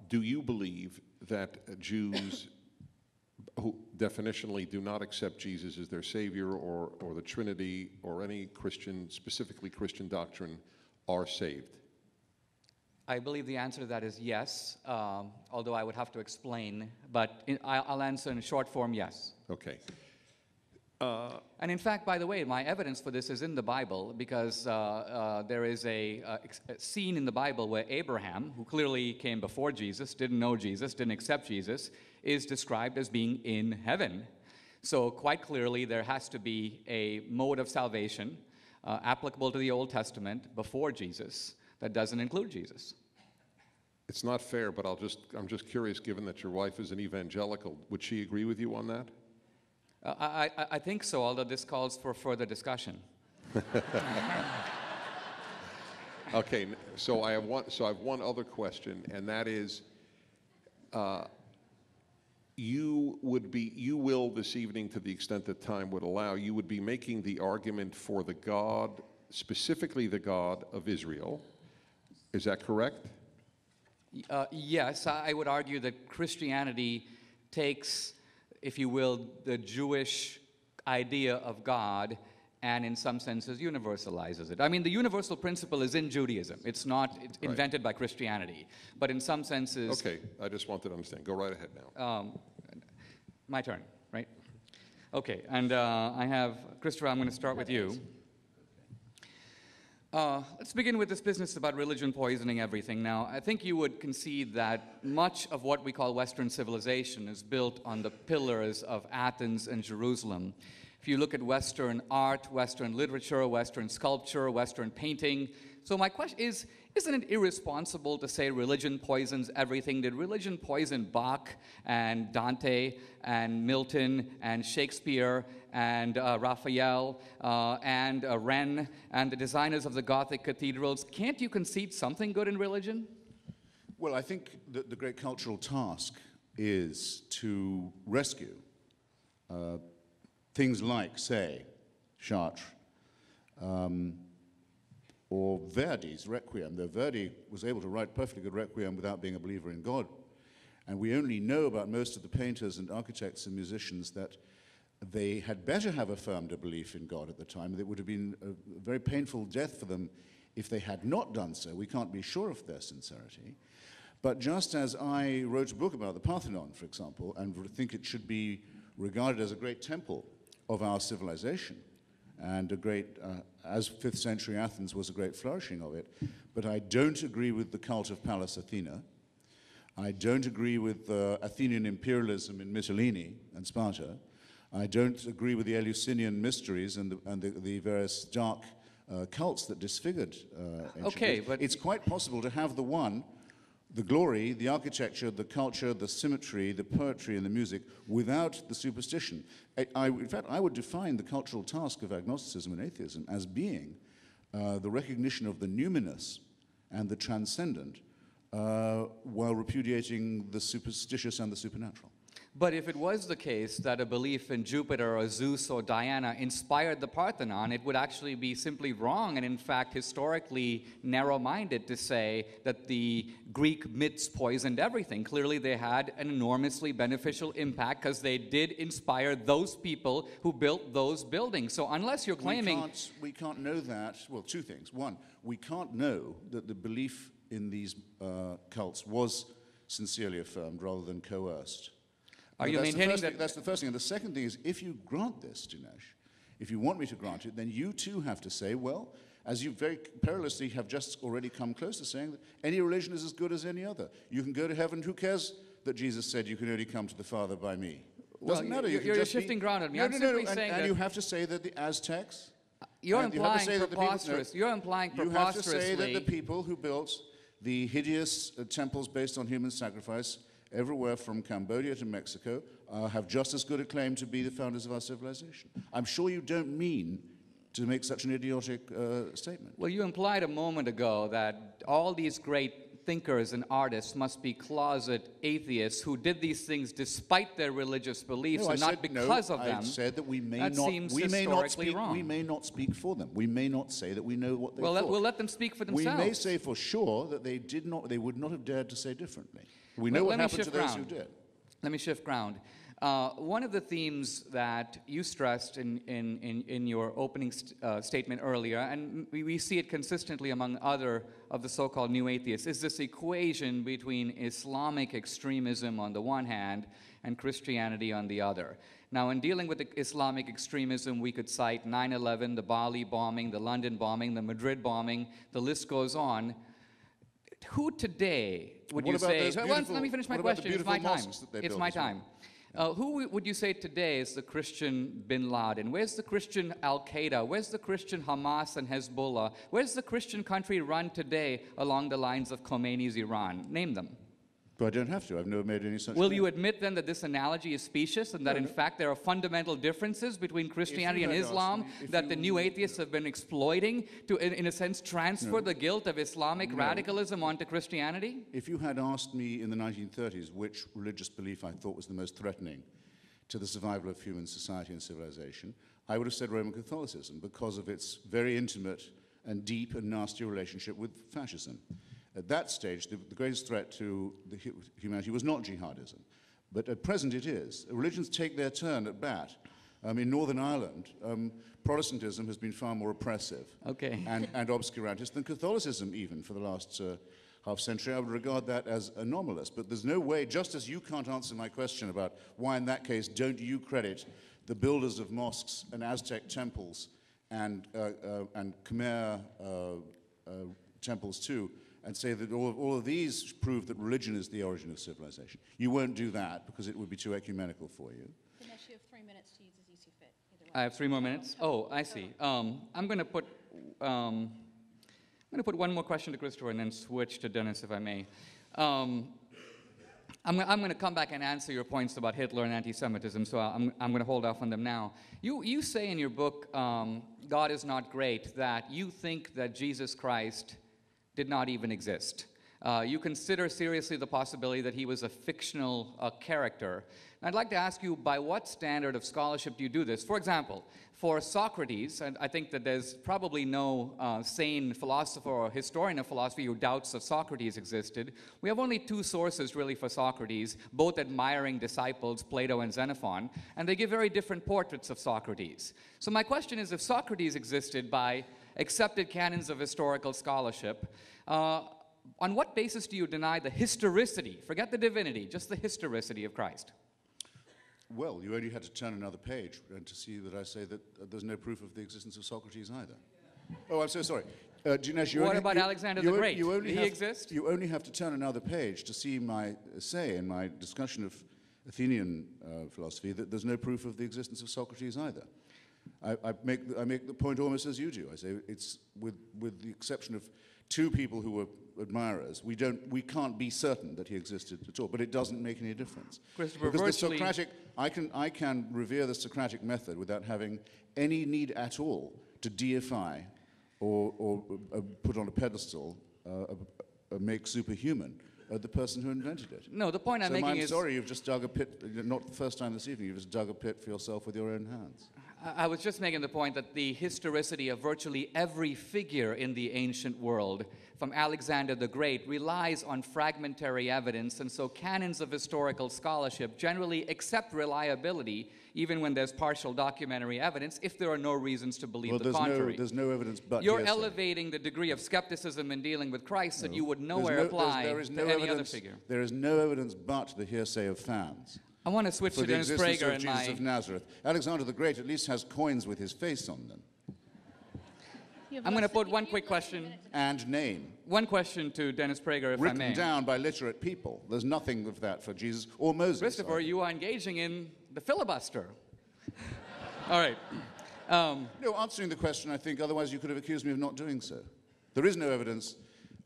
do you believe that Jews who definitionally do not accept Jesus as their Savior or the Trinity or any Christian, specifically Christian doctrine, are saved? I believe the answer to that is yes, although I would have to explain, but I'll answer in short form, yes. Okay. And in fact, by the way, my evidence for this is in the Bible, because there is a scene in the Bible where Abraham, who clearly came before Jesus, didn't know Jesus, didn't accept Jesus, is described as being in heaven. So quite clearly there has to be a mode of salvation applicable to the Old Testament before Jesus that doesn't include Jesus. It's not fair, but I'm just curious, given that your wife is an evangelical, would she agree with you on that? I think so, although this calls for further discussion. Okay, so I have one other question, and that is, you will this evening, to the extent that time would allow, you would be making the argument for the God, specifically the God of Israel. Is that correct? Yes, I would argue that Christianity takes, if you will, the Jewish idea of God and in some senses universalizes it. I mean, the universal principle is in Judaism. It's not invented by Christianity. But in some senses... Okay, I just wanted to understand. Go right ahead now. My turn, right? Okay, and I have... Christopher, I'm going to start with you. Let's begin with this business about religion poisoning everything. Now, I think you would concede that much of what we call Western civilization is built on the pillars of Athens and Jerusalem. If you look at Western art, Western literature, Western sculpture, Western painting. So my question is, isn't it irresponsible to say religion poisons everything? Did religion poison Bach and Dante and Milton and Shakespeare and Raphael and Wren and the designers of the Gothic cathedrals? Can't you concede something good in religion? Well, I think that the great cultural task is to rescue things like, say, Chartres, or Verdi's Requiem. Though Verdi was able to write perfectly good Requiem without being a believer in God. And we only know about most of the painters and architects and musicians that they had better have affirmed a belief in God at the time. It would have been a very painful death for them if they had not done so. We can't be sure of their sincerity. But just as I wrote a book about the Parthenon, for example, and think it should be regarded as a great temple of our civilization, and a great, as 5th century Athens was a great flourishing of it, but I don't agree with the cult of Pallas Athena. I don't agree with Athenian imperialism in Mytilene and Sparta. I don't agree with the Eleusinian mysteries and the various dark cults that disfigured ancient Okay, Greece. but it's quite possible to have the glory, the architecture, the culture, the symmetry, the poetry, and the music without the superstition. In fact, I would define the cultural task of agnosticism and atheism as being the recognition of the numinous and the transcendent while repudiating the superstitious and the supernatural. But if it was the case that a belief in Jupiter or Zeus or Diana inspired the Parthenon, it would actually be simply wrong and, in fact, historically narrow-minded to say that the Greek myths poisoned everything. Clearly, they had an enormously beneficial impact because they did inspire those people who built those buildings. So unless you're claiming... We can't know that. Well, two things. One, we can't know that the belief in these cults was sincerely affirmed rather than coerced. Are you maintaining that? That's the first thing. And the second thing is, if you grant this, Dinesh, if you want me to grant it, then you too have to say, well, as you very perilously have just already come close to saying, that any religion is as good as any other. You can go to heaven. Who cares that Jesus said you can only come to the Father by me? Doesn't matter. You're shifting ground on me. I'm simply saying that... And you have to say that the Aztecs... You're implying preposterous. You're implying preposterously... You have to say that the people who built the hideous temples based on human sacrifice everywhere from Cambodia to Mexico have just as good a claim to be the founders of our civilization. I'm sure you don't mean to make such an idiotic statement. Well, you implied a moment ago that all these great thinkers and artists must be closet atheists who did these things despite their religious beliefs No, I and not said, because no, of them. I said that we may That not, seems we may not historically speak, wrong. we may not speak for them. We may not say that we know what they thought. We'll let them speak for We themselves. may say for sure that they would not have dared to say differently. We know what happened to those who did. Let me shift ground. One of the themes that you stressed in your opening statement earlier, and we see it consistently among other of the so-called new atheists, is this equation between Islamic extremism on the one hand and Christianity on the other. Now, in dealing with the Islamic extremism, we could cite 9/11, the Bali bombing, the London bombing, the Madrid bombing, the list goes on. Who today would you say... Let me finish my question. It's my time. It's my time. Who would you say today is the Christian bin Laden? Where's the Christian Al-Qaeda? Where's the Christian Hamas and Hezbollah? Where's the Christian country run today along the lines of Khomeini's Iran? Name them. But I don't have to. I've never made any such Will claim. you admit then that this analogy is specious and that in fact there are fundamental differences between Christianity and Islam that the new atheists have been exploiting to, in a sense, transfer the guilt of Islamic radicalism onto Christianity? If you had asked me in the 1930s which religious belief I thought was the most threatening to the survival of human society and civilization, I would have said Roman Catholicism because of its very intimate and deep and nasty relationship with fascism. At that stage, the greatest threat to humanity was not jihadism, but at present it is. Religions take their turn at bat. In Northern Ireland, Protestantism has been far more oppressive and obscurantist than Catholicism even for the last half century. I would regard that as anomalous, but there's no way, just as you can't answer my question about why in that case don't you credit the builders of mosques and Aztec temples and Khmer temples too, and say that all of these prove that religion is the origin of civilization. You won't do that because it would be too ecumenical for you. Dinesh, you have 3 minutes to use as you see fit. I have 3 more minutes? Oh, I see. I'm going to put one more question to Christopher and then switch to Dennis, if I may. I'm going to come back and answer your points about Hitler and anti-Semitism, so I'm going to hold off on them now. You say in your book, God is Not Great, that you think that Jesus Christ did not even exist. You consider seriously the possibility that he was a fictional character. And I'd like to ask you, by what standard of scholarship do you do this? For example, for Socrates, and I think that there's probably no sane philosopher or historian of philosophy who doubts that Socrates existed. We have only 2 sources really for Socrates, both admiring disciples, Plato and Xenophon, and they give very different portraits of Socrates. So my question is, if Socrates existed by accepted canons of historical scholarship, on what basis do you deny the historicity, forget the divinity, just the historicity of Christ? Well, you only had to turn another page to see that I say that there's no proof of the existence of Socrates either. Oh, I'm so sorry. Dinesh, what about Alexander the Great? Did he exist? You only have to turn another page to see my say in my discussion of Athenian philosophy that there's no proof of the existence of Socrates either. I make the point almost as you do. I say it's with the exception of 2 people who were admirers, we can't be certain that he existed at all. But it doesn't make any difference Christopher, because the Socratic, I can revere the Socratic method without having any need at all to deify or put on a pedestal, make superhuman the person who invented it. No, the point I'm making is... I'm sorry, you've just dug a pit, not the first time this evening, you've just dug a pit for yourself with your own hands. I was just making the point that the historicity of virtually every figure in the ancient world, from Alexander the Great, relies on fragmentary evidence, and so canons of historical scholarship generally accept reliability even when there's partial documentary evidence, if there are no reasons to believe the contrary. There's no evidence but You're hearsay. elevating the degree of skepticism in dealing with Christ that you would nowhere apply to any other figure. There is no evidence but the hearsay of fans. I want to switch to Dennis Prager and Jesus of Nazareth. Alexander the Great at least has coins with his face on them. I'm going to put one quick question. And name. One question to Dennis Prager, if I may. Written down by literate people. There's nothing of that for Jesus or Moses. Christopher, you are engaging in the filibuster. All right. No, answering the question, I think, otherwise you could have accused me of not doing so. There is no evidence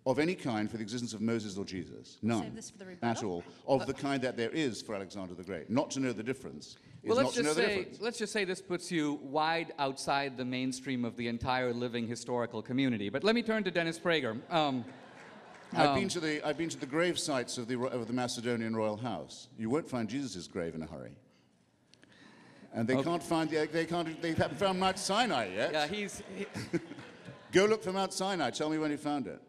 of any kind for the existence of Moses or Jesus. None. Save this for the rebuttal. At all. Of the kind that there is for Alexander the Great. Not to know the difference. Well, let's just say this puts you wide outside the mainstream of the entire living historical community. But let me turn to Dennis Prager. I've been to the grave sites of the Macedonian royal house. You won't find Jesus' grave in a hurry. And they haven't found Mount Sinai yet. Yeah, Go look for Mount Sinai. Tell me when you found it.